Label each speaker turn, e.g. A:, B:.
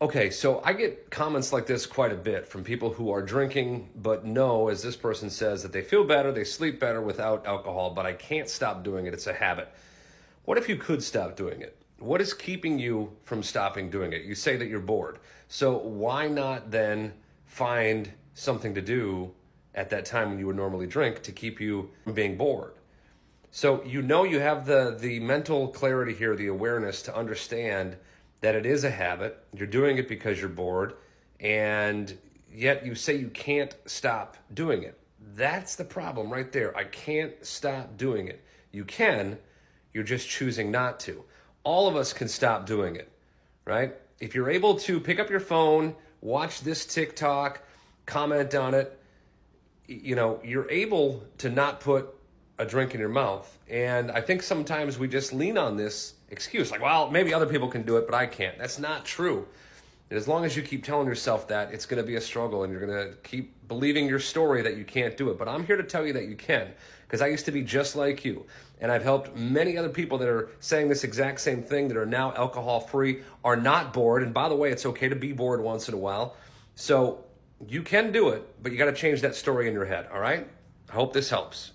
A: Okay, so I get comments like this quite a bit from people who are drinking, but know, as this person says, that they feel better, they sleep better without alcohol, but I can't stop doing it. It's a habit. What if you could stop doing it? What is keeping you from stopping doing it? You say that you're bored. So why not then find something to do at that time when you would normally drink to keep you from being bored? So you have the mental clarity here, the awareness to understand that it is a habit. You're doing it because you're bored, and yet you say you can't stop doing it. That's the problem right there. I can't stop doing it. You can, you're just choosing not to. All of us can stop doing it, right? If you're able to pick up your phone, watch this TikTok, comment on it, you're able to not put a drink in your mouth. And I think sometimes we just lean on this excuse, like, well, maybe other people can do it, but I can't. That's not true. And as long as you keep telling yourself that, it's going to be a struggle, and you're going to keep believing your story that you can't do it. But I'm here to tell you that you can, because I used to be just like you. And I've helped many other people that are saying this exact same thing, that are now alcohol-free, are not bored. And by the way, it's okay to be bored once in a while. So you can do it, but you got to change that story in your head, all right? I hope this helps.